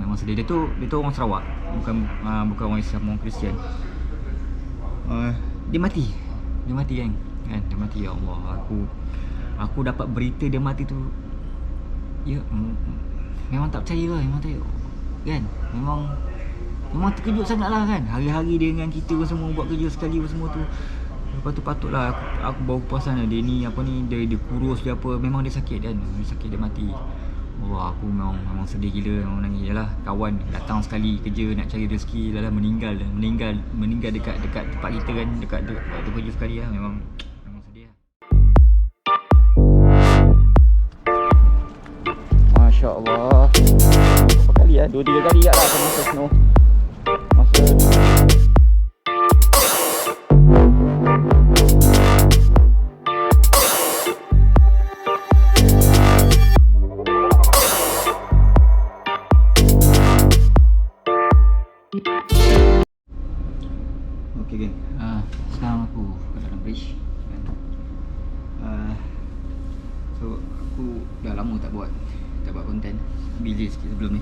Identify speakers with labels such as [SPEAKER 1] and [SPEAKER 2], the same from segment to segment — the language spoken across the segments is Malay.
[SPEAKER 1] memang sedih. Dia tu orang Sarawak, bukan orang Islam, orang Kristian. Dia mati kan. Dia mati. Ya Allah, aku dapat berita dia mati tu, ya, memang tak percaya lah. Memang tak, kan, memang terkejut sangat lah kan. Hari-hari dia dengan kita semua buat kerja sekali semua tu. Lepas tu patutlah aku baru perasan dia ni apa ni, dia kurus dia apa, memang dia sakit kan. Dia sakit, dia mati. Wah, aku memang sedih gila, memang nangis. Yalah, kawan datang sekali kerja nak cari rezeki, dah meninggal dekat tempat kita kan, dekat tu kerja sekali lah. Memang sedih lah. Masya-Allah. Berapa kali lah? 2-3 kali lah aku masa snow. Masa okay, geng. Sekarang aku kat dalam bridge kan. So aku dah lama tak buat konten, busy sikit sebelum ni.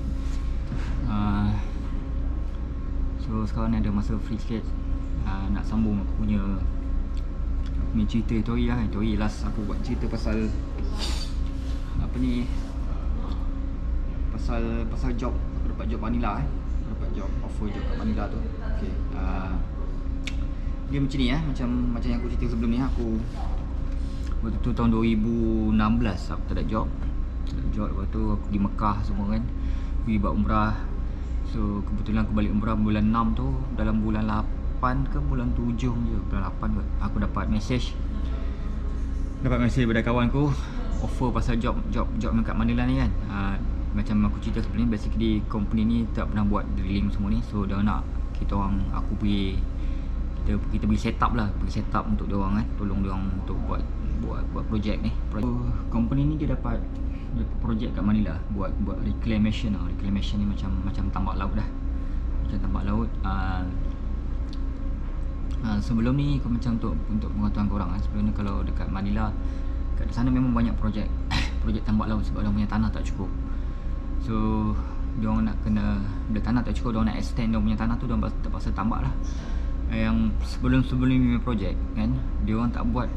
[SPEAKER 1] So sekarang ni ada masa free sikit, nak sambung aku punya cerita story lah. Story last aku buat cerita pasal apa ni, pasal job. Aku dapat job Manila dapat job, offer job kat Manila tu. Okay, dia macam ni macam yang aku cerita sebelum ni. Aku waktu tu tahun 2016 aku tak ada job. Lepas tu aku pergi Mekah semua kan, pergi buat umrah. So kebetulan aku balik umrah bulan 6 tu, dalam bulan 8 ke bulan 7 je, bulan 8 kot, aku dapat message daripada kawan aku, offer pasal job dekat Manila ni kan. Macam aku cerita sebelum ni, basically company ni tak pernah buat drilling semua ni. So dia nak aku pergi, kita pergi set up untuk dia orang kan, tolong dia orang untuk buat projek ni. Company ni dia dapat projek kat Manila buat reclamation lah. Reclamation ni macam tambak laut dah. Macam tambak laut. Sebelum ni macam untuk pengetahuan korang kan, sebelum ni kalau dekat Manila, kat sana memang banyak projek projek tambak laut sebab dia punya tanah tak cukup. So diorang nak kena, bila tanah tak cukup, diorang nak extend dia punya tanah tu, diorang terpaksa tambak lah. Yang sebelum ni punya projek kan, diorang tak buat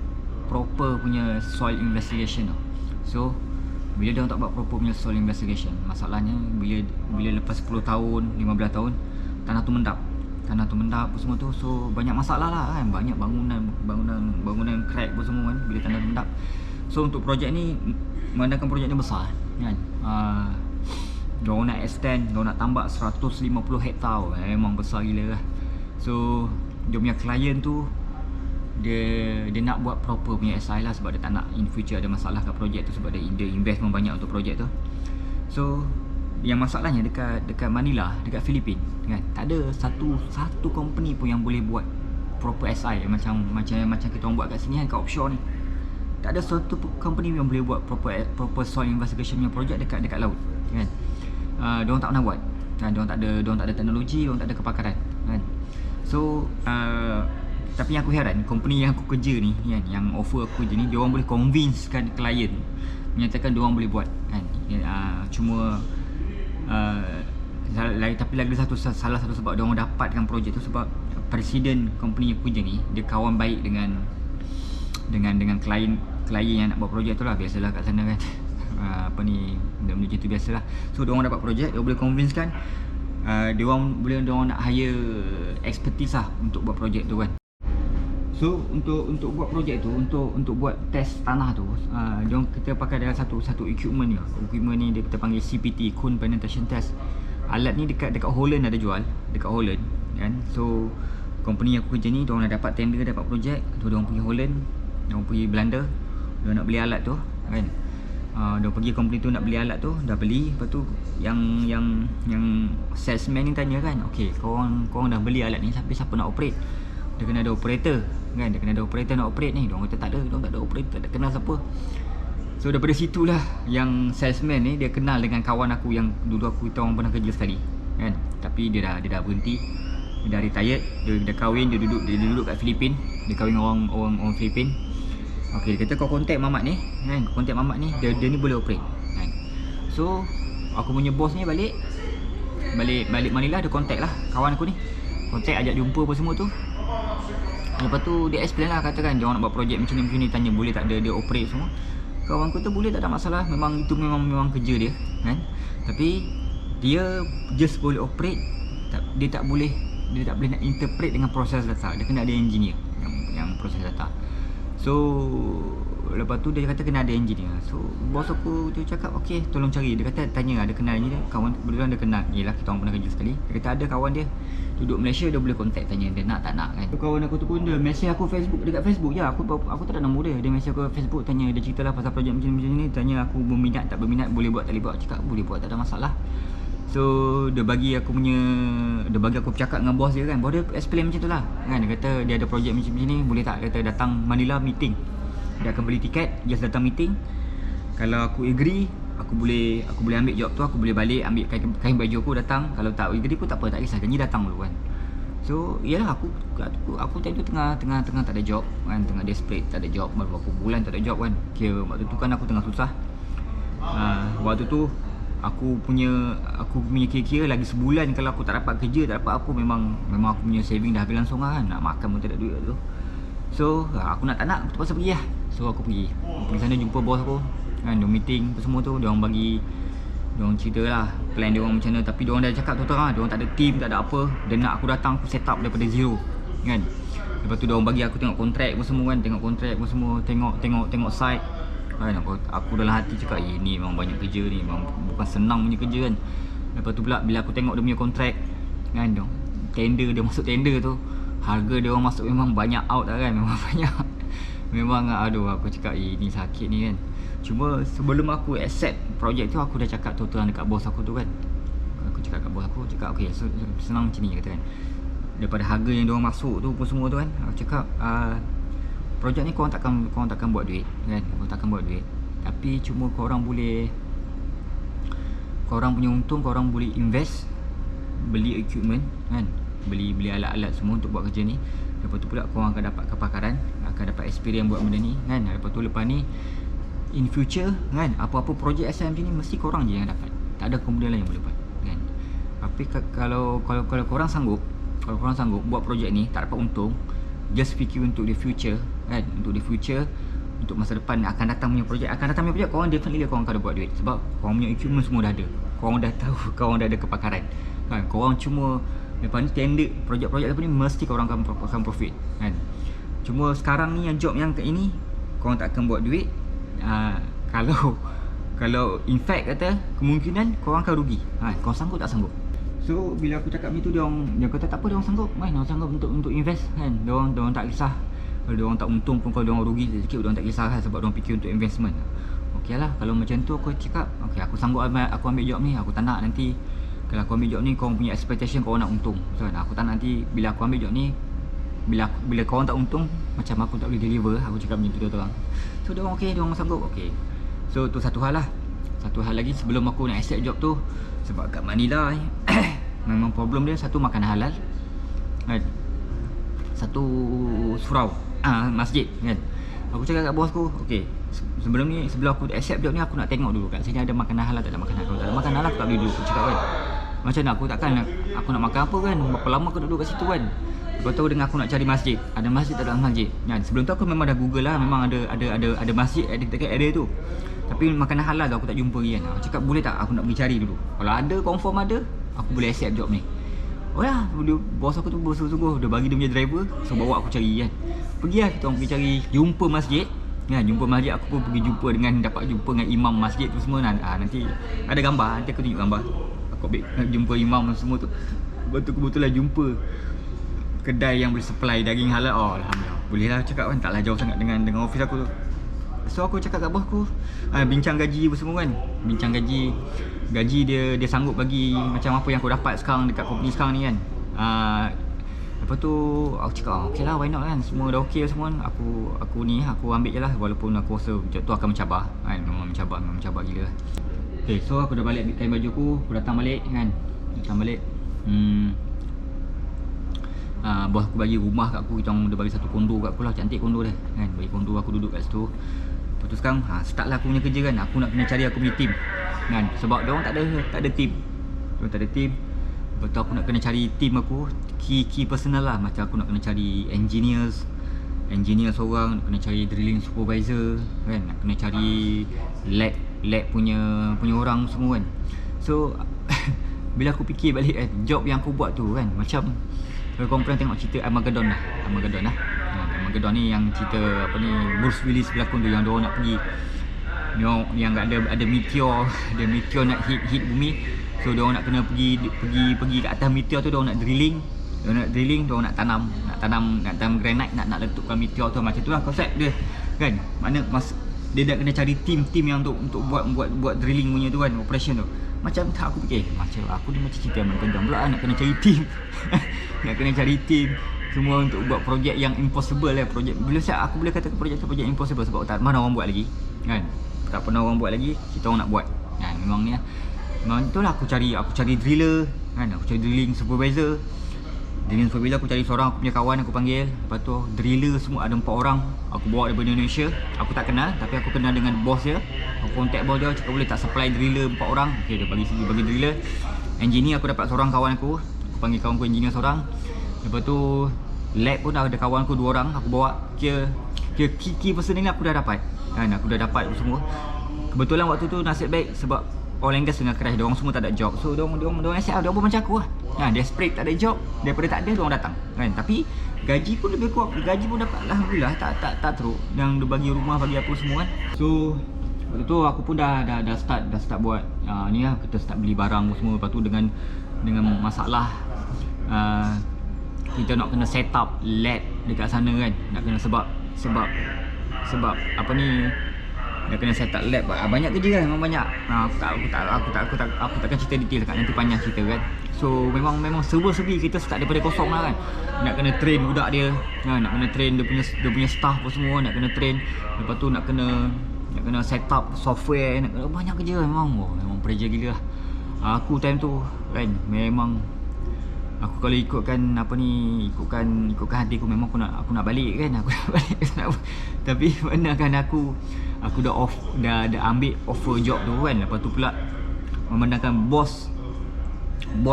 [SPEAKER 1] proper punya soil investigation tau. So bila diorang tak buat proper punya soil investigation, masalahnya bila lepas 10 tahun, 15 tahun, tanah tu mendap semua tu. So banyak masalah lah kan, banyak bangunan crack pun semua kan bila tanah mendap. So untuk projek ni, memandangkan projek ni besar kan, diorang nak extend, diorang nak tambak 150 hektar. Memang besar gila lah. So dia punya klien tu, dia nak buat proper punya SI lah, sebab dia tak nak in future ada masalah kat projek tu, sebab dia investment banyak untuk projek tu. So yang masalahnya dekat Manila, dekat Filipina kan, tak ada satu company pun yang boleh buat proper SI macam kita orang buat kat sini kan, kat offshore ni. Tak ada satu company yang boleh buat proper soil investigation punya projek dekat laut kan. Diorang tak pernah buat kan, diorang tak ada teknologi, diorang tak ada kepakaran kan. So tapi yang aku heran, company yang aku kerja ni kan, yang offer aku kerja ni, diorang boleh convince kan klien, menyatakan diorang boleh buat kan. Cuma tapi lagi salah satu sebab diorang dapatkan projek tu, sebab presiden company yang aku kerja ni, dia kawan baik dengan klien yang nak buat projek tu lah. Biasalah kat sana kan. Apa ni, benda-benda tu biasalah. So diorang dapat projek, dia boleh convince kan, diorang nak hire expertise lah untuk buat projek tu kan. So untuk buat projek tu, untuk buat test tanah tu, kita pakai dalam satu equipment ni. Equipment ni kita panggil CPT, Cone Penetration Test. Alat ni dekat Holland ada jual, dekat Holland kan. So company yang aku kerja ni, diorang dah dapat tender, dapat projek tu, diorang pergi Holland, diorang pergi Belanda, diorang nak beli alat tu kan. Diorang pergi company tu nak beli alat tu, dah beli. Lepas tu yang salesman ni tanya kan, okay, korang dah beli alat ni, tapi siapa nak operate? Dia kena ada operator kan, dia kena ada operator nak operate ni. Diorang kata tak ada operator, tak kenal siapa. So daripada situlah yang salesman ni, dia kenal dengan kawan aku yang dulu kita orang pernah kerja sekali kan. Tapi dia dah berhenti, dia dah retired, dia dah kahwin, dia duduk kat Filipina. Dia kahwin orang Filipina. Okay, dia kata kau contact mamat ni kan, dia ni boleh operate kan. So aku punya bos ni balik, balik Manila ada contact lah kawan aku ni, contact ajak jumpa apa semua tu. Lepas tu dia explain lah, katakan dia orang nak buat projek macam ni, tanya boleh tak dia operate semua. Kawan aku tu boleh, tak ada masalah, memang itu memang kerja dia kan. Tapi dia just boleh operate, dia tak boleh nak interpret dengan proses data. Dia kena ada engineer yang proses data. So lepas tu dia kata kena ada engineer. So bos aku tu cakap okey, tolong cari. Dia kata tanya ada kenal engineer, kawan kebetulan dia kenal. Yelah, kita orang pernah kerja sekali. Dia kata ada kawan dia duduk Malaysia, dia boleh contact, tanya dia nak tak nak kan. So, kawan aku tu pun dia message aku Facebook, dekat Facebook je. Aku tak ada nombor dia. Dia message aku Facebook, tanya, dia ceritalah pasal projek macam ni, tanya aku berminat tak berminat, boleh buat tak boleh buat. Cakap boleh buat, tak ada masalah. So dia bagi aku bercakap dengan bos dia kan. Bos dia explain macam tu lah kan. Dia kata dia ada projek macam ni, boleh tak, kata datang Manila meeting. Dia akan beli tiket, just datang meeting. Kalau aku agree, aku boleh ambil job tu, aku boleh balik ambil kain baju aku datang. Kalau tak agree pun tak apa, tak kisah, janji datang dulu kan. So yalah, aku time tu tengah tak ada job kan, tengah desperate, tak ada job, beberapa bulan tak ada job kan. Kira waktu tu kan aku tengah susah. Waktu tu aku punya kira-kira lagi sebulan kalau aku tak dapat kerja, tak dapat apa, memang aku punya saving dah habis langsung lah kan. Nak makan pun tak ada duit tu. So aku nak tak nak, aku terpaksa pergi lah. So aku pergi sana jumpa bos aku kan, dia meeting apa semua tu. Dia orang cerita lah plan dia orang macam mana. Tapi dia orang dah cakap tu terang, dia orang tak ada team, tak ada apa. Dia nak aku datang, aku set up daripada zero kan. Lepas tu dia orang bagi aku tengok kontrak apa semua kan, tengok site kan. Aku dalam hati cakap ni memang banyak kerja ni, memang bukan senang punya kerja kan. Lepas tu pula bila aku tengok dia punya kontrak kan, dia masuk tender tu, harga dia orang masuk memang banyak out lah kan. Memang banyak. Memang aduh, aku cakap ni sakit ni kan. Cuma sebelum aku accept projek tu, aku dah cakap terang dekat bos aku tu kan. Aku cakap kat bos aku, cakap okey, senang macam ni kata kan. Daripada harga yang dia orang masuk tu pun semua tu kan, aku cakap projek ni korang takkan buat duit kan. Korang takkan buat duit. Tapi cuma korang punya untung, korang boleh invest, beli equipment kan, beli alat-alat semua untuk buat kerja ni. Lepas tu pula korang akan dapat kepakaran, akan dapat experience buat benda ni kan. Lepas tu lepas ni in future kan, apa-apa projek asal macam ni mesti korang je yang dapat, tak ada kemudian lain yang boleh buat kan. Tapi kalau korang sanggup buat projek ni tak dapat untung, just fikir untuk the future kan, untuk masa depan akan datang punya projek, korang definitely korang akan buat duit. Sebab korang punya equipment semua dah ada, korang dah tahu, korang dah ada kepakaran kan. Korang cuma lepas ni tender projek-projek lepas ni mesti korang akan profit kan. Cuma sekarang ni yang job yang kat ini korang tak akan buat duit. Kalau in fact kata kemungkinan korang akan rugi korang sanggup tak sanggup. So bila aku cakap macam tu, dia kata tak apa, dia orang sanggup untuk invest kan. Dia orang tak kisah kalau dia orang tak untung pun, kalau dia orang rugi sikit dia orang tak kisah kan, sebab dia orang fikir untuk investment. Okey lah, kalau macam tu aku cakap okey, aku sanggup aku ambil job ni. Aku tak nak nanti kalau aku ambil job ni korang punya expectation korang nak untung. So aku tak nak nanti bila aku ambil job ni, bila korang tak untung, macam aku tak boleh deliver. Aku cakap macam tu orang. So dia orang okey, dia orang sanggup. Okey. So tu satu hal lah. Satu hal lagi sebelum aku nak accept job tu, sebab kat Manila ni memang problem dia, satu makanan halal kan, satu surau masjid kan. Aku cakap kat bos aku, okey, sebelum aku accept job ni, aku nak tengok dulu kat sini ada makanan halal tak ada makanan. Kalau tak ada makanan halal, aku tak boleh duduk. Aku cakap kan, macam mana aku nak makan apa kan, berapa lama aku duduk kat situ kan. Lepas tu dengan aku nak cari masjid, ada masjid tak ada masjid kan. Sebelum tu aku memang dah google lah, memang ada masjid dekat area tu. Tapi makanan halal tu aku tak jumpa lagi kan. Aku cakap boleh tak aku nak pergi cari dulu, kalau ada, confirm ada, aku boleh accept job ni. Oh ya, bos aku tu bersungguh-sungguh, dia bagi dia punya driver, so bawa aku cari kan. Pergi lah, kita orang pergi cari, jumpa masjid kan. Jumpa masjid, aku pun pergi dapat jumpa dengan imam masjid tu semua. Nanti ada gambar, nanti aku tunjuk gambar. Aku jumpa imam semua tu. Kebetulan jumpa kedai yang boleh supply daging halal. Oh alhamdulillah, boleh lah cakap kan, taklah jauh sangat dengan office aku tu. So aku cakap kat bos aku, bincang gaji apa semua kan. Bincang gaji dia sanggup bagi macam apa yang aku dapat sekarang dekat company sekarang ni kan. Lepas tu aku cakap okey lah, why not kan, semua dah okey semua. Aku ambil je lah, walaupun aku rasa job tu akan mencabar kan. Memang mencabar gila. Okay, so aku dah balik ambil kain baju aku datang balik kan. Bos aku bagi rumah kat aku, dia bagi satu kondo kat aku lah, cantik kondo dia kan. Bagi kondo, aku duduk kat situ. Lepas tu sekarang start lah aku punya kerja kan. Aku nak kena cari aku punya team kan, sebab dia orang tak ada team. Dia tak ada team. Lepas tu aku nak kena cari team aku, key personal lah. Macam aku nak kena cari engineer seorang, nak kena cari drilling supervisor kan, nak kena cari lab punya orang semua kan. So bila aku fikir balik kan, job yang aku buat tu kan, macam kalau korang pernah tengok cerita Armageddon lah. Armageddon ni yang cerita apa ni, Bruce Willis berlakon tu, yang diorang nak pergi, yang ada meteor nak hit bumi. So diorang nak kena pergi ke atas meteor tu, diorang nak drilling, diorang nak tanam granite, nak letupkan meteor tu. Macam tu lah konsep dia kan. Mana dia nak kena cari team yang untuk buat drilling punya tu kan, operation tu. Macam tak, aku fikir macam aku ni macam cerita Armageddon pula, nak kena cari team nak kena cari team semua untuk buat projek yang impossible lah. Projek bila aku boleh kata projek tu projek impossible sebab tak mana orang buat lagi kan, tak pernah orang buat lagi, kita orang nak buat kan. Memang ni lah, memang itulah aku cari driller kan, aku cari drilling supervisor aku cari seorang, aku punya kawan aku panggil. Lepas tu driller semua ada 4 orang, aku bawa daripada Indonesia. Aku tak kenal tapi aku kenal dengan bos dia. Aku contact bos dia, cakap boleh tak supply driller 4 orang. Okay, dia bagi driller. Engineer aku dapat seorang kawan aku panggil kawan aku engineer seorang. Lepas tu lab pun ada kawan aku 2 orang, aku bawa. Key person ni aku dah dapat kan, aku dah dapat semua. Kebetulan waktu tu nasib baik sebab oil and gas tengah crash, diorang semua tak ada job. So diorang accept, diorang pun macam aku lah. Desperate, tak ada job. Daripada tak ada, diorang datang kan. Tapi gaji pun lebih kurang, gaji pun dapat alhamdulillah, tak teruk. Yang dia bagi rumah, bagi apa semua kan. So waktu tu aku pun dah start buat ni lah, kita start beli barang semua. Lepas tu dengan masalah kita nak kena set up lab dekat sana kan. Nak kena sebab apa ni, nak kena set up lab, banyak kerja kan, memang banyak. Aku takkan cerita detail dekat, nanti panjang cerita kan. So memang serba-serbi kita start daripada kosong lah kan. Nak kena train budak dia kan, nak kena train dia punya staff apa semua, nak kena train. Lepas tu nak kena set up software, nak kena banyak kerja. Memang pressure gila lah. Aku time tu kan, memang aku kalau ikutkan hati aku, memang aku nak balik kan, aku nak balik. Tapi mana kan aku dah ambil offer job tu kan. Lepas tu pula memandangkan bos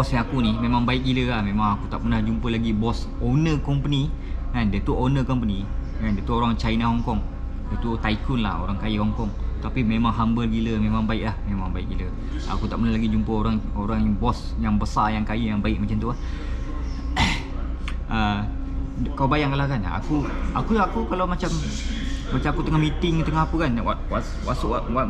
[SPEAKER 1] yang aku ni memang baik gila lah. Memang aku tak pernah jumpa lagi bos owner company kan. Dia tu owner company kan, dia tu orang China Hong Kong, dia tu tycoon lah, orang kaya Hong Kong. Tapi memang humble gila, memang baik lah, memang baik gila. Aku tak pernah lagi jumpa orang yang bos yang besar, yang kaya, yang baik macam tu lah. Kau bayangkanlah kan, aku kalau macam aku tengah meeting, tengah apa kan,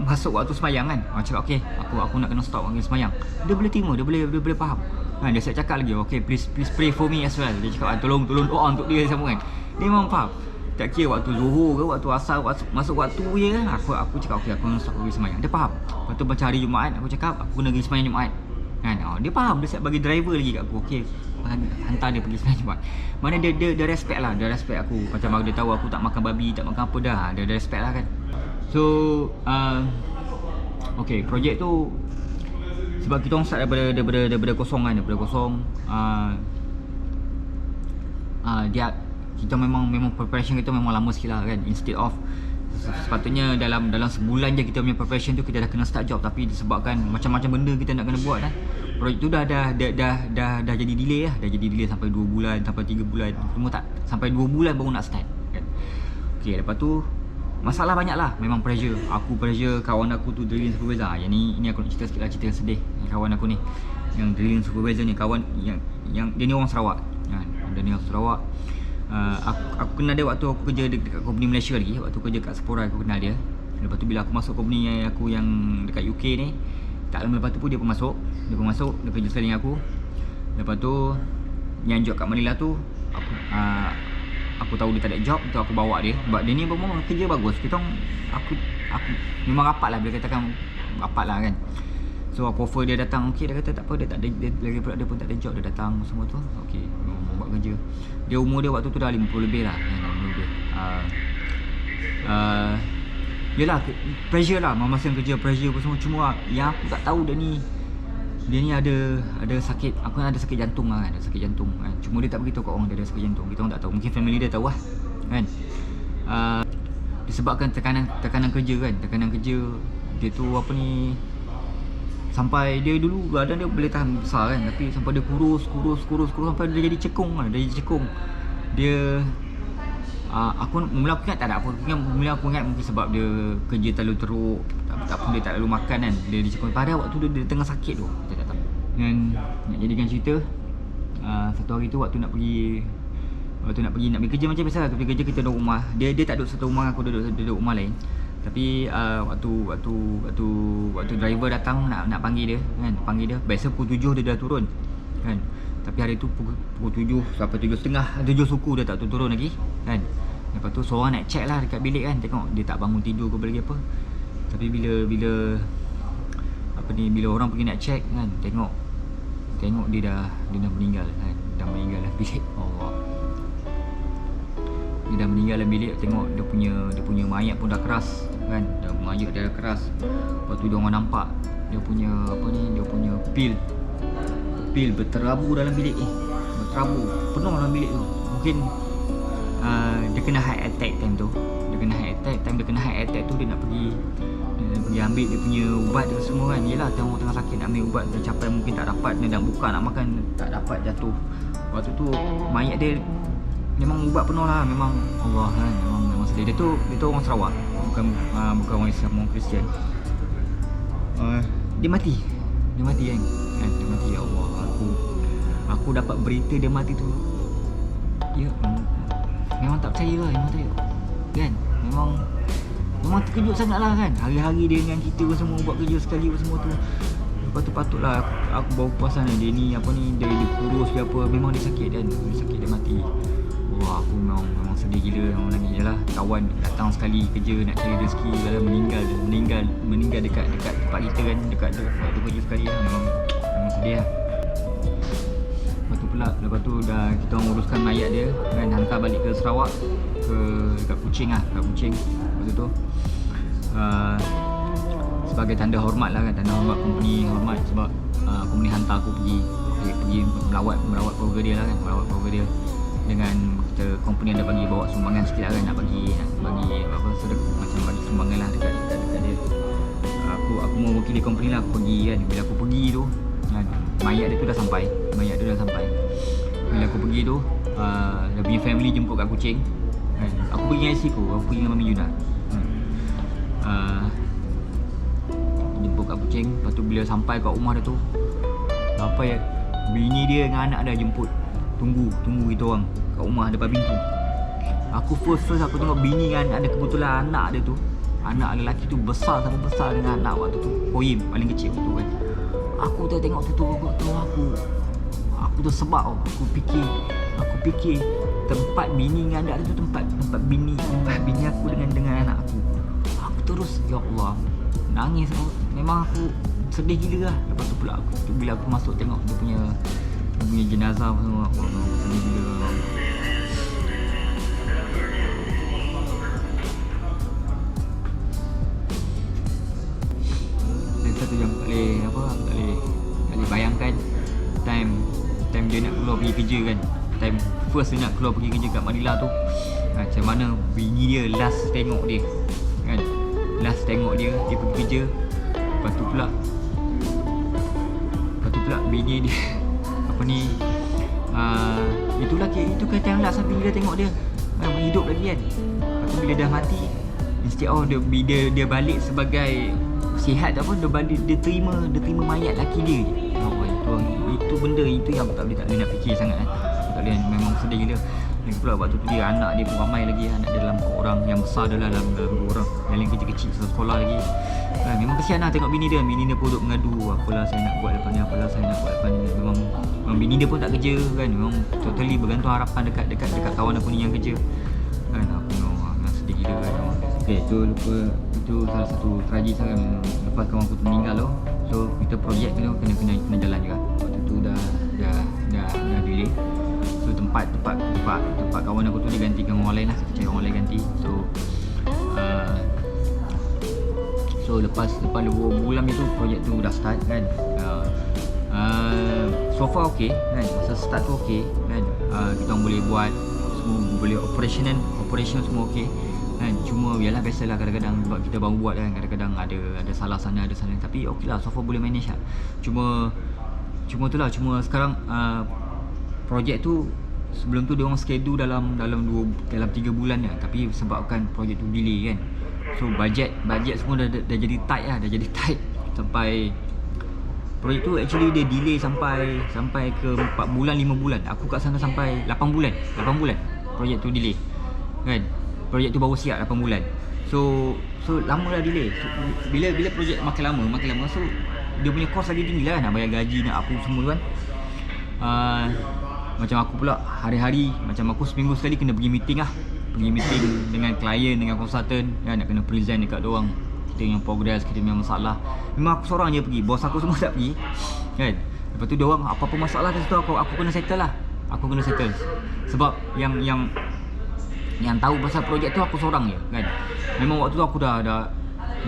[SPEAKER 1] masuk waktu semayang kan, cakap okay, aku nak kena stop waktu semayang, dia boleh terima, dia boleh faham kan. Dia saya cakap lagi, okay, please pray for me as well. Dia cakap tolong doa untuk dia sama kan. Dia memang faham. Tak kira waktu zuhur ke, waktu asar, masuk waktu je kan, aku cakap okay, aku nak stop pergi semayang. Dia faham. Lepas tu macam hari Jumaat, aku cakap aku kena pergi semayang Jumaat kan. Dia faham. Dia siap bagi driver lagi kat aku, okay, hantar dia pergi semayang Jumaat. Mana dia respect lah, dia respect aku. Macam dia tahu aku tak makan babi, tak makan apa dah, dia respect lah kan. So okay, projek tu sebab kita orang start daripada kosong kan, daripada kosong. Kita memang preparation kita memang lama sikit lah kan. Instead of sepatutnya dalam sebulan je kita punya preparation tu, kita dah kena start job. Tapi disebabkan macam-macam benda kita nak kena buat kan, projek tu dah jadi delay lah. Dah jadi delay sampai 2 bulan, sampai 3 bulan. Semua tak sampai 2 bulan baru nak start kan. Okay, lepas tu masalah banyak lah. Memang pressure. Aku pressure, kawan aku tu drilling supervisor. Yang ni aku nak cerita sikit lah, cerita yang sedih. Kawan aku ni yang drilling supervisor ni, kawan yang dia ni orang Sarawak kan. Dia ni orang Sarawak. Aku kenal dia waktu aku kerja dekat company Malaysia lagi. Waktu kerja kat Sephora aku kenal dia. Lepas tu bila aku masuk company aku yang dekat UK ni, tak lama lepas tu pun dia pun masuk. Dia kerja sekali dengan aku. Lepas tu yang job kat Manila tu, aku tahu dia tak ada job, tu aku bawa dia. Sebab dia ni memang kerja bagus. Aku memang rapat lah, bila katakan rapat lah kan. So aku offer dia datang, okay, dia kata tak apa, dia tak ada, lagi pula dia pun tak ada job, dia datang semua tu. Okay, memang buat kerja. Dia umur dia waktu tu dah 50 lebih lah, 50 lebih. Yelah, pressure lah, masa kerja pressure apa semua. Cuma yang aku tak tahu dia ni ada sakit, aku ada sakit jantung lah kan, ada sakit jantung kan. Cuma dia tak beritahu kat orang dia ada sakit jantung. Kita orang tak tahu, mungkin family dia tahu lah kan. Disebabkan tekanan kerja kan, tekanan kerja dia tu apa ni, Sampai dia dulu badan dia boleh tahan besar kan, tapi sampai dia kurus sampai dia jadi cekung lah. Dia jadi cekung. Dia mula aku ingat tak ada apa. Mula aku ingat mungkin sebab dia kerja terlalu teruk, tak pun dia tak lalu makan kan. Dia cekung. Padahal waktu dia tengah sakit tu. Dan nak jadikan cerita, satu hari tu waktu nak pergi nak pergi kerja macam biasa lah. Kerja kita duduk rumah. Dia tak duduk satu rumah aku, duduk rumah lain. Tapi waktu driver datang nak panggil dia kan, biasa pukul 7 dia dah turun kan. Tapi hari tu pukul 7 sampai 7.30, 7 suku dia tak turun lagi kan. Lepas tu seorang nak check lah dekat bilik kan, tengok dia tak bangun tidur ke lagi apa. Tapi bila orang pergi nak check kan, tengok dia dah meninggal kan. Dah meninggal dalam bilik. Allah. Dia dah meninggal dalam bilik. Tengok dia punya mayat pun dah keras kan. Mayat dia dah keras. Lepas tu dia orang nampak dia punya pil berterabu dalam bilik ni. Berterabu penuh dalam bilik tu. Mungkin dia kena heart attack time tu. Dia kena heart attack tu dia nak pergi ambil dia punya ubat dia semua kan. Yelah, tengah sakit nak ambil ubat, dia capai mungkin tak dapat, dia nak buka nak makan tak dapat, jatuh. Waktu tu mayat dia memang ubat penuh lah. Memang Allah kan, memang sedih. Dia tu orang Sarawak, bukan orang Islam, orang Kristian. Dia mati kan. Dia mati. Ya Allah, aku dapat berita dia mati tu. Ya, memang tak percaya lah, kan. Memang terkejut sangat lah kan. Hari-hari dia dengan kita semua buat kerja sekali semua tu. Lepas tu patutlah aku bawa puasan dia ni dia kurus dia apa. Memang dia sakit kan. Dia mati. Wah, aku memang sedih gila. Memang nangis je lah. Kawan datang sekali kerja nak cari rezeki, lalu meninggal dekat tempat kita kan. Dekat waktu kerja sekali lah. Memang sedih lah. Lepas tu dah kita orang uruskan mayat dia kan, hantar balik ke Sarawak, dekat Kuching lah, Lepas tu sebagai tanda hormat lah kan, company hormat sebab company hantar aku pergi melawat keluarga dia lah kan, dengan kita company ada bagi bawa sumbangan sikit lah kan, nak bagi apa sedekah, macam bagi sumbangan lah dekat dia. Aku mewakili company lah, aku pergi kan. Bila aku pergi tu kan, mayat dia tu dah sampai. Bila aku pergi tu, dia punya family jemput kat Kuching kan. Aku pergi dengan IC aku pergi dengan Mami Yuna jemput kat Kuching. Lepas tu bila sampai kat rumah dia tu, bini dia dengan anak dia jemput, tunggu kita orang kat rumah depan pintu. Aku first aku tengok bini dengan anak dia. Kebetulan anak dia tu, anak lelaki tu besar dengan anak waktu tu, Koyim paling kecil tu kan. Aku tengok tu aku tersebab. Aku fikir tempat bini dengan anak dia tu, tempat bini aku dengan anak aku. Aku terus ya Allah nangis. Memang aku sedih gila lah. Lepas tu pula bila aku masuk tengok dia punya jenazah semua, aku sedih gila. Satu yang tak boleh bayangkan time dia nak keluar pergi kerja kan. Time first dia nak keluar pergi kerja kat Manila tu, macam mana bini dia last tengok dia kan. Dia pergi kerja. Lepas tu pula bini dia itu kan time last bini dia tengok dia hidup lagi kan. Lepas tu bila dah mati, instead of dia balik sebagai sihat apa, dia terima mayat laki dia. Itu benda itu yang aku tak boleh nak fikir sangat kan. Tak boleh, memang sedih gila. Dan pula waktu tu dia anak dia pun ramai lagi, anak dia dalam 4 orang, yang besar adalah dalam 2 orang, yang lain kecil-kecil sekolah lagi. Memang kesian lah tengok bini dia pun duduk mengadu, apalah saya nak buat lepas ni. Memang bini dia pun tak kerja kan. Memang totally bergantung harapan dekat kawan aku ni yang kerja kan. Aku memang sedih gila kan. Okay, itu salah satu tragis kan. Lepas kawan aku tu meninggal tu, so kita projek tu kena jalan juga. Waktu tu dah delay. So tempat kawan aku tu dia gantikan orang lain lah. Saya cari orang lain ganti. So lepas 2 bulan itu projek tu dah start kan. So far okay kan. Masa start tu okay kan. Kita orang boleh buat semua, boleh operation semua okay. kan. Cuma yalah biasalah, kadang-kadang sebab kita baru buat kan, kadang-kadang ada salah sana ada salah, tapi okey lah, so far boleh manage lah. Cuma itulah, cuma sekarang projek tu sebelum tu dia orang schedule dalam 3 bulan je, tapi sebabkan projek tu delay kan, so bajet semua dah jadi tight lah, dah jadi tight sampai projek tu actually dia delay sampai ke 4 bulan 5 bulan. Aku kat sana sampai 8 bulan projek tu delay kan. Projek tu baru siap 8 bulan. So lama dah delay. So, bila projek makin lama, so dia punya cost lagi tinggi lah, nak bayar gaji, nak apa semua kan. Macam aku pula hari-hari, macam aku seminggu sekali kena pergi meeting lah. Pergi meeting dengan klien, dengan consultant kan, nak kena present dekat diorang kita yang progress, kita punya masalah. Memang aku seorang je pergi, bos aku semua tak pergi kan. Lepas tu diorang apa-apa masalah kat situ aku kena settle lah. Aku kena settle. Sebab yang tahu pasal projek tu aku seorang je kan. Memang waktu tu aku dah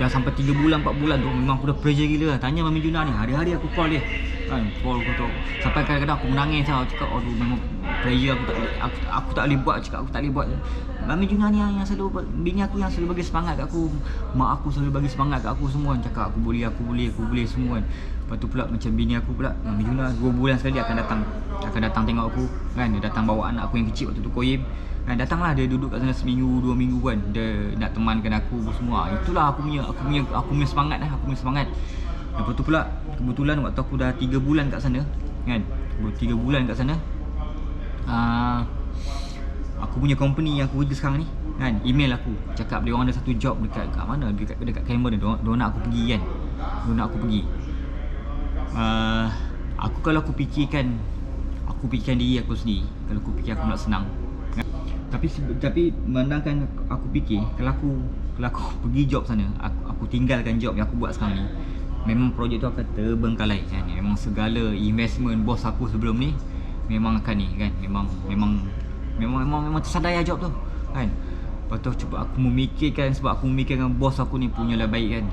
[SPEAKER 1] sampai 3 bulan 4 bulan tu memang aku dah pressure gila lah. Tanya Mami Juna ni, hari-hari aku call dia kan, call aku tu sampai kadang-kadang aku menangis tau, cakap aduh memang pressure aku tak boleh buat, cakap aku tak boleh buat. Mami Juna ni yang selalu, bini aku yang selalu bagi semangat kat aku, mak aku selalu bagi semangat kat aku semua, cakap aku boleh semua kan. Lepas tu pula macam bini aku pula, Mami Juna 2 bulan sekali akan datang tengok aku kan. Dia datang bawa anak aku yang kecil waktu tu, Koyim kan, datanglah dia duduk kat sana seminggu 2 minggu kan, dia nak temankan aku semua. Itulah aku punya semangat lah, aku punya semangat. Lepas tu pula kebetulan waktu aku dah 3 bulan kat sana kan, 3 bulan kat sana, aku punya company yang aku kerja sekarang ni kan, email aku cakap dia orang ada satu job dekat mana, dekat Cameron. Dia nak aku pergi kan, dia nak aku pergi. Aku kalau aku fikirkan diri aku sendiri, kalau aku fikir aku nak senang, tapi memandangkan aku fikir kalau aku pergi job sana, aku tinggalkan job yang aku buat sekarang ni, memang projek tu akan terbengkalai kan. Memang segala investment bos aku sebelum ni memang akan ni kan, memang tersadai job tu kan. Lepas tu cuba aku memikirkan, sebab aku memikirkan bos aku ni punyalah baik kan.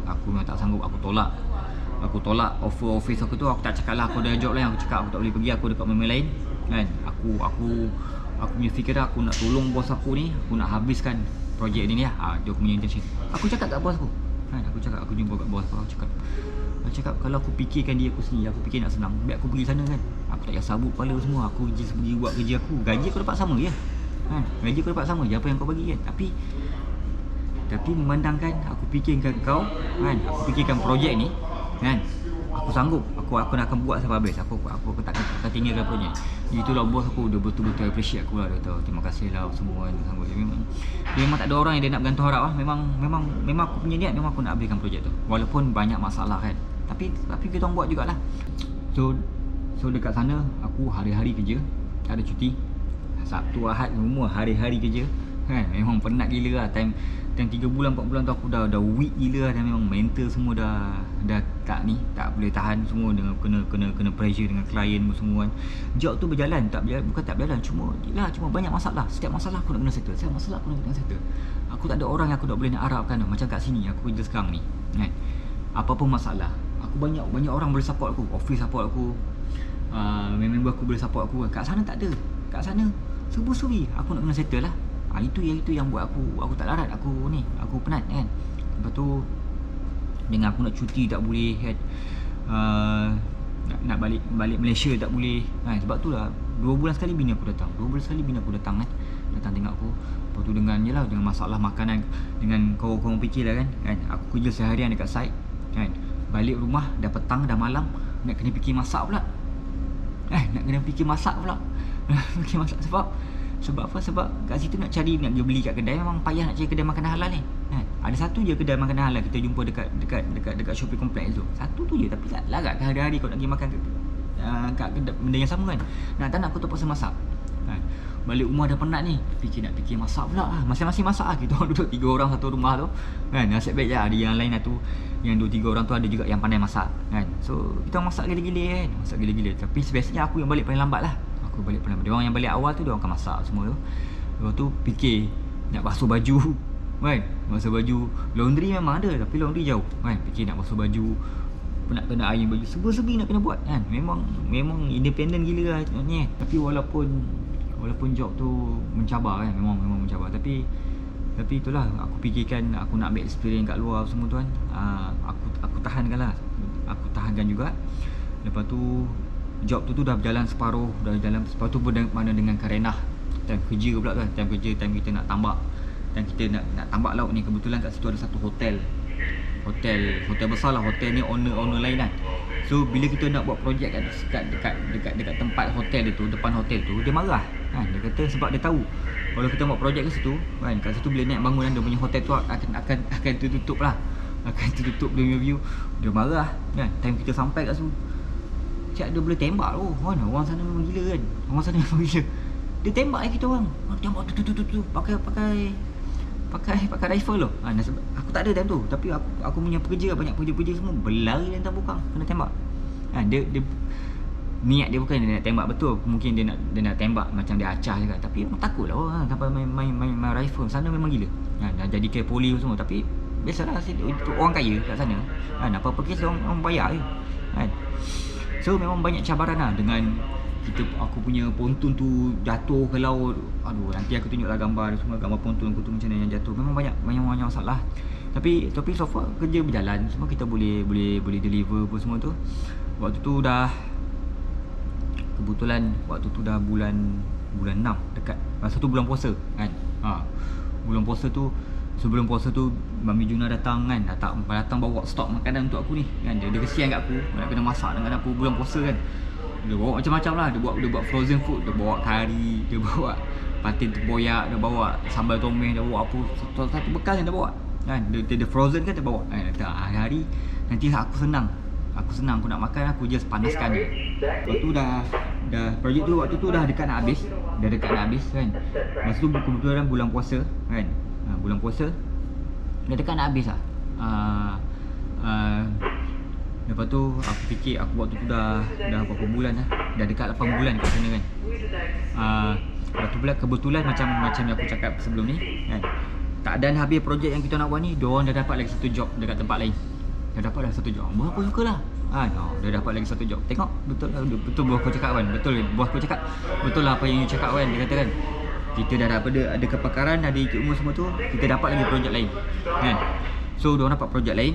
[SPEAKER 1] Aku memang tak sanggup, aku tolak offer office aku tu. Aku tak cakap lah aku ada job lain, aku cakap aku tak boleh pergi, aku dekat memang lain kan. Aku punya fikiran aku nak tolong bos aku ni, aku nak habiskan projek ni lah. Dia punya intention. Aku cakap kat bos aku kan, aku jumpa kat bos aku, aku cakap kalau aku fikirkan diri aku sendiri, aku fikir nak senang, biar aku pergi sana kan. Aku tak payah sabut kepala semua, aku just pergi buat kerja aku. Gaji aku dapat sama je kan, gaji aku dapat sama je apa yang kau bagi kan. Tapi memandangkan aku fikirkan kau kan, aku fikirkan projek ni kan, aku sanggup, aku nak akan buat sampai habis. Aku tak akan tinggalkan projek. Itulah bos aku, dia betul-betul appreciate aku lah. Dia tahu terima kasih lah semua kan, sanggup. Memang tak ada orang yang dia nak bergantung harap lah. Memang aku punya niat, memang aku nak habiskan projek tu walaupun banyak masalah kan, tapi kita orang buat jugalah. So dekat sana aku hari-hari kerja, tak ada cuti. Sabtu Ahad semua hari-hari kerja kan. Memang penat gila lah. Time 3 bulan 4 bulan tu aku dah weak gila lah, dan memang mental semua dah tak boleh tahan semua, dengan kena pressure dengan klien semua kan. Job tu berjalan, bukan tak berjalan, cuma banyak masalah. Setiap masalah aku nak kena settle, aku tak ada orang yang aku tak boleh nak harapkan. Macam kat sini aku kerja sekarang ni kan, apa-apa masalah aku banyak orang boleh support aku, office support aku, member aku boleh support aku. Kat sana tak ada, kat sana serba-serbi aku nak kena settle lah. Itu yang buat aku tak larat, aku penat kan. Lepas tu dengan aku nak cuti tak boleh kan, nak balik Malaysia tak boleh kan. Sebab tu lah 2 bulan sekali bini aku datang kan, datang tengok aku. Lepas tu dengan masalah makanan, dengan kau fikir lah kan, aku kerja seharian dekat site kan, balik rumah dah petang dah malam, nak kena fikir masak pula sebab apa? Sebab kat situ nak beli kat kedai, memang payah nak cari kedai makanan halal ni kan. Ada satu je kedai makanan halal kita jumpa dekat shopping complex tu. Satu tu je, tapi tak larat kan hari-hari kau nak pergi makan kat benda yang sama kan. Tak nak aku terpaksa masak kan. Balik rumah dah penat ni, nak fikir masak pula lah. Masing-masing masak lah. Kita orang duduk 3 orang satu rumah tu kan. Nasib baik je ada yang lain tu, yang 2-3 orang tu ada juga yang pandai masak kan. So kita masak gila-gila kan, Tapi sebiasanya aku yang balik paling lambat lah. Dia orang yang balik awal tu, dia orang akan masak semua tu. Lepas tu fikir nak basuh baju kan, laundry memang ada, tapi laundry jauh kan. Fikir nak basuh baju, nak kena iron baju, serba-serbi nak kena buat kan. Memang independent gila lah sebenarnya. Tapi walaupun job tu mencabar kan, memang mencabar, tapi Tapi itulah, aku fikirkan aku nak ambil experience kat luar semua tu kan. Aku tahankan lah. Aku tahankan juga. Lepas tu job tu dah berjalan separuh, lepas tu mana dengan Karenah. Time kerja pula kan, time kita nak tambak. Dan kita nak tambak laut ni, kebetulan kat situ ada satu hotel besar lah. Hotel ni owner lain kan. So bila kita nak buat projek dekat tempat hotel itu, depan hotel tu, dia marah kan. Dia kata sebab dia tahu kalau kita buat projek kat situ kan, kat situ bila naik bangunan dia punya hotel tu akan tertutup lah. Akan tertutup dia punya view. Dia marah kan. Time kita sampai kat situ, cak dia boleh tembak tu kan. Orang sana memang gila kan. Dia tembak kita orang. Dia tembak tu pakai rifle tu. Aku tak ada time tu, tapi aku punya banyak pekerja semua berlari dan terbukang kena tembak. Dia niat dia bukan dia nak tembak betul. Mungkin dia nak tembak macam dia acah juga, tapi memang takut lah sampai main rifle. Sana memang gila. Dah jadi kayak polis semua, tapi biasalah untuk orang kaya kat sana. Apa-apa kes orang bayar je. So memang banyak cabaran lah dengan aku punya ponton tu jatuh ke laut. Aduh, nanti aku tunjuklah gambar semua, gambar ponton aku tu macam mana yang jatuh. Memang banyak masalah. Tapi so far kerja berjalan, semua kita boleh deliver apa semua tu. Waktu tu dah kebetulan bulan 6 dekat masa tu bulan puasa kan. Bulan puasa tu, sebelum puasa tu Mami Juna datang bawa stok makanan untuk aku ni kan. Dia kesian kat aku, nak kena masak dengan aku bulan puasa kan. Dia bawa macam-macam lah. Dia buat frozen food. Dia bawa kari, dia bawa patin tempoyak, dia bawa sambal tomeh, dia bawa apa, satu bekal yang dia bawa kan. Dia frozen kan, dia bawa hari-hari. Nanti aku senang, aku nak makan, aku just panaskan je. Lepas tu dah projek tu waktu tu dah dekat nak habis kan. Masa tu kebetulan bulan puasa kan. Bulan puasa dah dekat nak habis lah. Lepas tu aku fikir, aku waktu tu dah berapa bulan lah, dah dekat 8 bulan kat sana kan. Lepas tu pula kebetulan macam yang aku cakap sebelum ni kan, tak ada habis projek yang kita nak buat ni, diorang dah dapat lagi satu job dekat tempat lain. Dah dapat dah satu job. Buah aku suka lah. Dia dapat lagi satu job. Tengok, betul buah aku cakap kan. Betul lah apa yang you cakap kan. Dia kata kan, kita dah dapat ada kepakaran, ada ilmu semua tu, kita dapat lagi projek lain kan. So diorang dapat projek lain,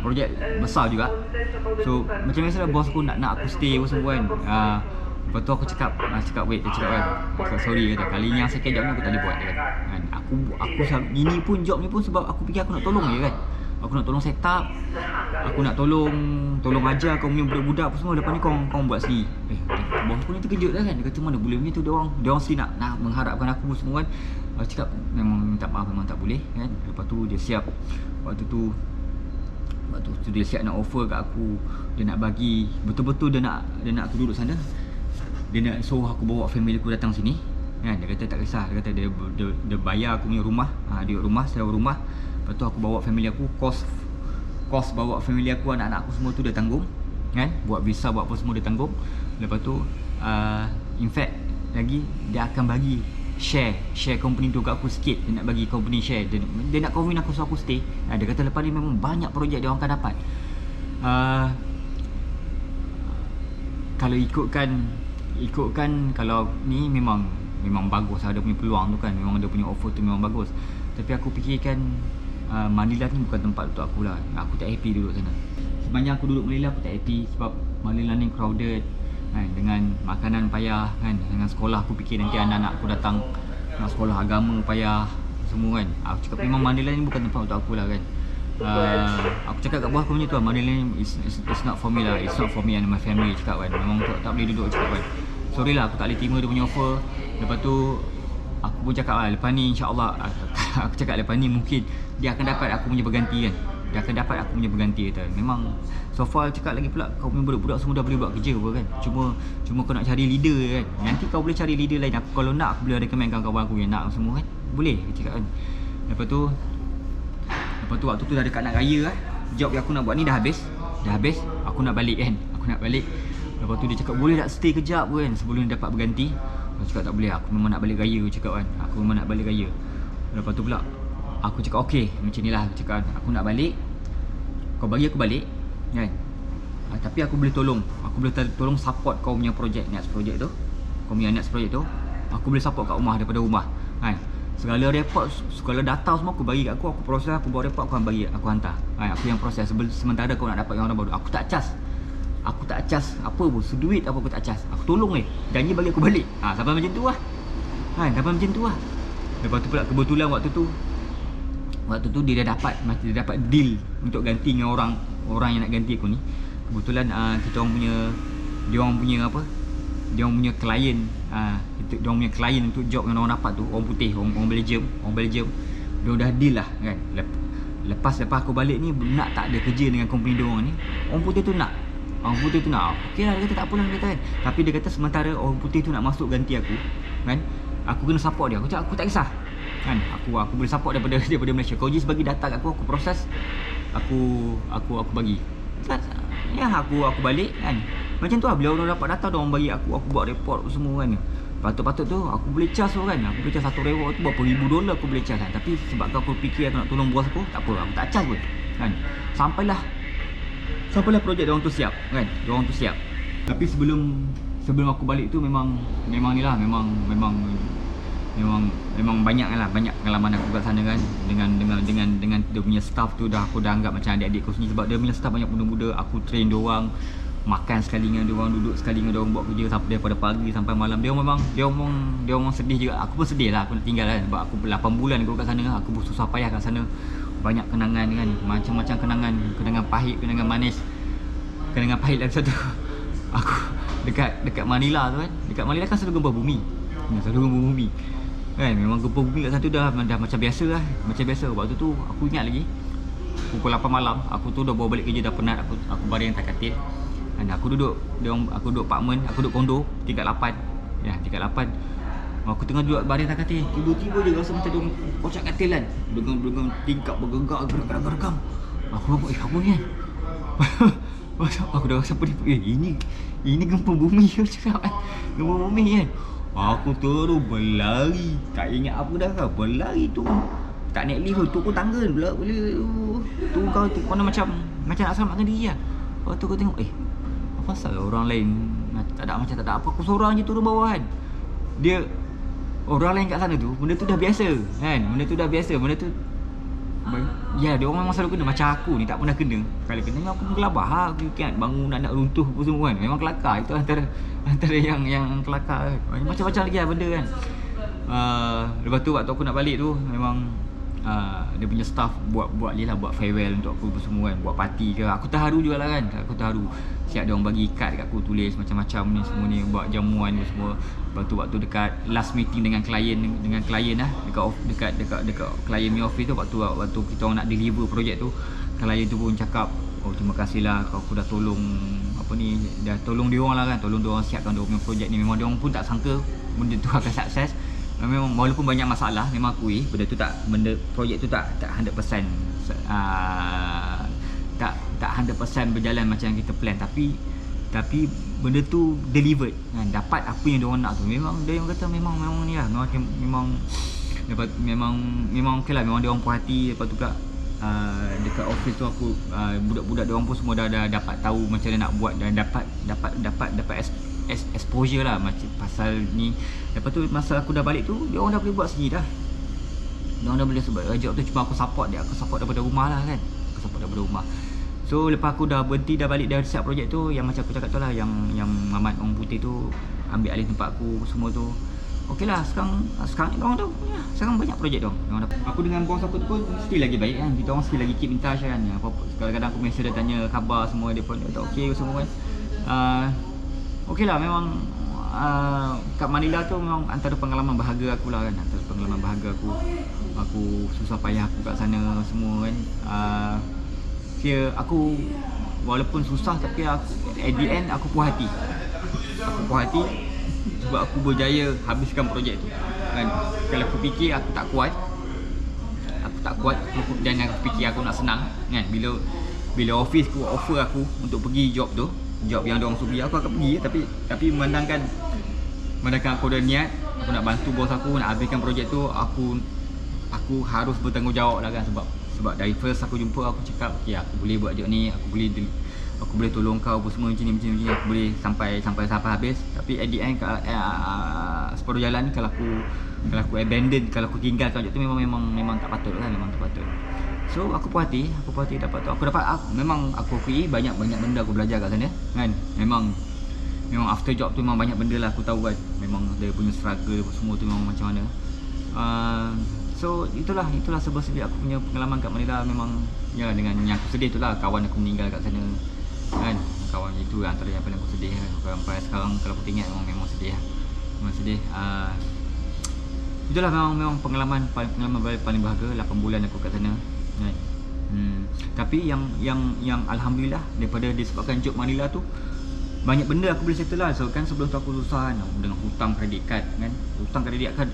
[SPEAKER 1] projek besar juga. So macam biasa lah, bos aku nak aku stay apa semua kan. Lepas tu aku cakap wait, dia cakap kan, sorry kata, kali ni yang second job ni aku tak boleh buat kan. Aku ini pun job ni pun sebab aku fikir aku nak tolong je kan. Aku nak tolong set up, aku nak tolong ajar kau punya budak-budak apa semua. Lepas ni kau buat sendiri. Bos aku ni terkejut lah kan. Dia kata mana boleh macam tu, dia orang sendiri nak mengharapkan aku semua kan. Aku cakap memang minta maaf, memang tak boleh kan. Lepas tu dia siap. Waktu tu dia siap nak offer kat aku. Dia nak bagi betul-betul, dia nak aku duduk sana. Dia nak suruh aku bawa family aku datang sini kan. Dia kata tak kisah. Dia kata dia bayar aku punya rumah, dia rumah, sewa rumah. Lepas tu aku bawa family aku, kos bawa family aku, anak-anak aku semua tu dia tanggung kan. Buat visa, buat apa semua dia tanggung. Lepas tu in fact lagi dia akan bagi share company tu kat aku sikit. Dia nak bagi company share. Dia nak convince aku suruh aku stay. Dia kata lepas ni memang banyak projek dia orang akan dapat. Kalau ikutkan kalau ni memang bagus lah, dia punya peluang tu kan. Memang dia punya offer tu memang bagus. Tapi aku fikirkan Manila ni bukan tempat untuk aku lah. Aku tak happy duduk sana. Sepanjang aku duduk Manila aku tak happy. Sebab Manila ni crowded kan, dengan makanan payah kan, dengan sekolah aku fikir nanti anak-anak aku datang nak sekolah agama payah semua kan. Aku cakap memang Manila ni bukan tempat untuk aku lah kan. Aku cakap kat buah aku macam tu, Manila ni it's not for me lah. It's not for me and my family cakap kan. Memang tak boleh duduk cakap kan. Sorry lah, aku tak boleh terima dia punya offer. Lepas tu aku pun cakap lah, lepas ni insyaAllah aku cakap lepas ni mungkin dia akan dapat aku punya berganti kan. Dia akan dapat aku punya berganti kata. Memang so far cakap lagi pula, kau punya budak-budak semua dah boleh buat kerja apa kan. Cuma kau nak cari leader kan. Nanti kau boleh cari leader lain. Aku kalau nak, aku boleh recommend kawan-kawan aku yang nak semua kan. Boleh cakap kan. Lepas tu waktu tu dah dekat nak raya lah. Job yang aku nak buat ni dah habis. Aku nak balik kan. Lepas tu dia cakap boleh tak stay kejap kan sebelum dia dapat berganti. Aku cakap tak boleh, aku memang nak balik raya cakap kan. Aku memang nak balik raya. Lepas tu pula aku cakap okey, macam ni lah aku cakap kan. Aku nak balik, kau bagi aku balik kan. Tapi aku boleh tolong support kau punya projek, next projek tu. Kau punya next projek tu aku boleh support kat rumah, daripada rumah kan. Segala report, segala data semua aku bagi kat aku proses, aku buat report, aku bagi, aku hantar. Aku yang proses. Sementara kau nak dapat yang orang baru, aku tak cas. Aku tak cas apa pun, seduit apa aku tak cas. Aku tolong janji bagi aku balik. Sampai macam tu lah. Sampai macam tu lah. Lepas tu pula kebetulan waktu tu dia dah dapat deal untuk ganti dengan orang yang nak ganti aku ni. Kebetulan kita orang punya, dia orang punya klien, dia orang punya klien untuk job yang orang dapat tu, orang putih, orang Belgium, dia dah deal lah kan. Lepas aku balik ni nak tak ada kerja dengan company dia orang ni, orang putih tu nak. Okey lah, dia kata tak apalah, dia kata kan. Tapi dia kata sementara orang putih tu nak masuk ganti aku kan, aku kena support dia. Aku cakap aku tak kisah kan, aku boleh support daripada Malaysia. Kau just bagi data kat aku proses, aku bagi. Ya, aku balik kan. Macam tu lah, bila orang dapat data, orang bagi aku buat report semua kan. Patut-patut tu aku boleh charge tu kan. Aku boleh charge satu report tu berapa ribu dolar aku boleh charge kan. Tapi sebab aku fikir aku nak tolong bos aku, tak apa, aku tak charge pun kan. Sampailah projek dia orang tu siap kan. Dia orang tu siap. Tapi sebelum aku balik tu memang ni lah, memang banyak pengalaman aku kat sana kan. Dengan dia punya staff tu aku dah anggap macam adik-adik aku sendiri. Sebab dia punya staff banyak muda-muda, aku train dia orang, makan sekali dengan dia orang, duduk sekali dengan dia orang, buat kerja sampai daripada pagi sampai malam. Dia orang sedih juga. Aku pun sedih lah aku nak tinggal kan. Sebab aku 8 bulan aku kat sana, aku susah payah kat sana. Banyak kenangan kan, macam-macam kenangan pahit, kenangan manis. Kenangan pahit lagi satu. Aku dekat Manila tu kan. Dekat Manila kan selalu gempa bumi. Kan, memang gempa bumi kat sana tu dah macam biasa lah. Macam biasa. Waktu tu aku ingat lagi, pukul 8 malam, aku tu dah bawa balik kerja, dah penat. Aku baring atas katil. Dan aku duduk apartmen, aku duduk kondo tingkat 8. Ya, tingkat 8. Aku tengah duduk baring atas katil, tiba-tiba je rasa macam dia kocak katil kan. Dengan tingkap bergerak gergam. Aku nampak apa ni kan. Aku dah rasa pedih. Ini gempa bumi ke cakap kan. Gempa bumi kan. Aku terus berlari. Tak ingat apa dah kan. Berlari tu. Tak naik lift tu pun tangga. Tu kau mana macam nak selamatkan diri lah. Lepas tu kau tengok apa pasal orang lain tak ada apa. Aku seorang je turun bawah kan. Dia orang lain kat sana tu, benda tu dah biasa kan. Benda tu ya, dia orang memang selalu kena. Macam aku ni tak pernah kena. Kalau kena memang aku gelabah lah. Aku ingat bangun nak runtuh apa semua kan. Memang kelakar. Itu antara yang kelakar kan. Macam-macam lagi lah benda kan. Lepas tu waktu aku nak balik tu, memang dia punya staff buat farewell untuk aku semua kan. Buat party ke. Aku terharu jugalah kan. Siap dia orang bagi kad dekat aku, tulis macam-macam ni semua ni, buat jamuan ni semua. Lepas tu waktu dekat last meeting dengan klien lah, dekat klien punya office tu, waktu kita orang nak deliver projek tu, klien tu pun cakap, terima kasih lah aku dah tolong dah tolong dia orang lah kan. Tolong dia orang siapkan dia punya projek ni. Memang dia orang pun tak sangka benda tu akan sukses. Memang walaupun banyak masalah, memang akui projek tu tak 100% tak 100% berjalan macam yang kita plan, tapi benda tu delivered kan, dapat apa yang dia orang nak tu. Memang dia orang kata memang ni lah, memang okey lah, memang dia orang puas hati. Lepas tu pula dekat office tu aku budak-budak dia orang pun semua dah dapat tahu macam mana nak buat, dan dapat exposure lah macam pasal ni. Lepas tu masa aku dah balik tu, dia orang dah boleh buat sendiri dah. Dia orang dah boleh sebab job tu cuma aku support daripada rumah lah kan. So lepas aku dah berhenti, dah balik, dah siap projek tu, yang macam aku cakap tu lah, yang Mamat orang putih tu ambil alih tempat aku semua tu. Okey lah, sekarang ni orang tu ya, sekarang banyak projek tu. Aku dengan bos aku tu pun still lagi baik kan. Kita orang still lagi keep in touch kan. Kadang-kadang aku mesej dia tanya khabar semua, dia pun tak okey semua kan. Okey lah, memang kat Manila tu memang antara pengalaman bahagia aku lah kan. Aku susah payah aku kat sana semua kan. Aku walaupun susah, tapi aku, at the end aku puas hati. Sebab aku berjaya habiskan projek tu kan. Kalau aku fikir aku tak kuat, dan aku fikir aku nak senang kan. Bila office aku offer aku untuk pergi job yang diorang suruh pergi, aku akan pergi. Tapi memandangkan aku dah niat, aku nak bantu bos aku nak habiskan projek tu, aku harus bertanggungjawab lah kan. Sebab dari first aku jumpa, aku cakap okey, aku boleh buat job ni, aku boleh tolong kau apa semua macam ni, aku boleh sampai habis. Tapi at the end separuh jalan, kalau Kalau aku abandon, kalau aku tinggalkan projek tu memang tak patut kan, memang tak patut. So aku puas hati dapat tu. Memang aku akui banyak benda aku belajar kat sana kan. Memang after job tu memang banyak benda lah aku tahu kan. Memang dia punya struggle semua tu memang macam mana. So itulah sebab aku punya pengalaman kat Manila. Memang ya, dengan yang aku sedih tu lah, kawan aku meninggal kat sana kan. Kawan itu antara yang paling aku sedih lah. Sampai sekarang kalau aku ingat memang sedih lah. Memang sedih. Itulah memang pengalaman paling bahagia 8 bulan aku kat sana kan. Tapi yang alhamdulillah, daripada disebabkan job Manila tu banyak benda aku boleh settle lah. So kan sebelum tu aku susah kan dengan hutang kredit kad kan. Hutang kredit kad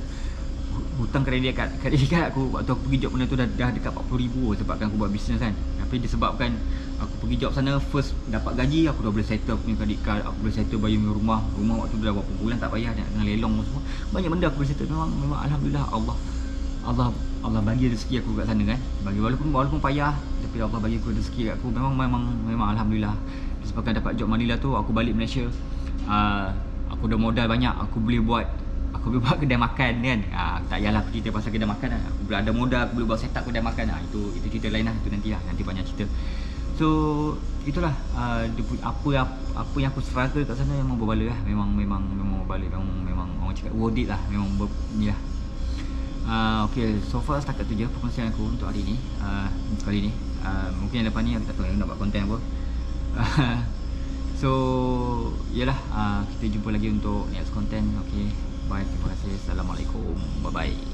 [SPEAKER 1] aku waktu aku pergi job mana tu dah dekat 40,000 sebabkan aku buat bisnes kan. Tapi disebabkan aku pergi job sana, first dapat gaji, aku dah boleh settle aku punya kredit kad, aku boleh settle bayar rumah waktu tu dah berapa bulan tak payah dengan lelong semua. Banyak benda aku boleh settle. Memang alhamdulillah, Allah bagi rezeki aku kat sana kan. Walaupun payah, tapi Allah bagi aku rezeki kat aku. Memang alhamdulillah. Disebabkan dapat job Manila tu, aku balik Malaysia. Aku dah modal banyak, aku boleh buat kedai makan kan. Tak payahlah aku cerita pasal kedai makan lah. Aku boleh ada modal, aku boleh buat set up kedai makan. Itu cerita lain lah, itu nanti banyak cerita. So itulah apa yang aku struggle kat sana memang berbala lah. Memang berbala. Memang orang cakap worth it lah. Memang ni lah. Okay, so far setakat tu je perkongsian aku untuk hari ni. Kali ni mungkin lepas ni aku tak tahu nak buat konten apa. So yalah, kita jumpa lagi untuk next content. Okay, bye, terima kasih, assalamualaikum, bye bye.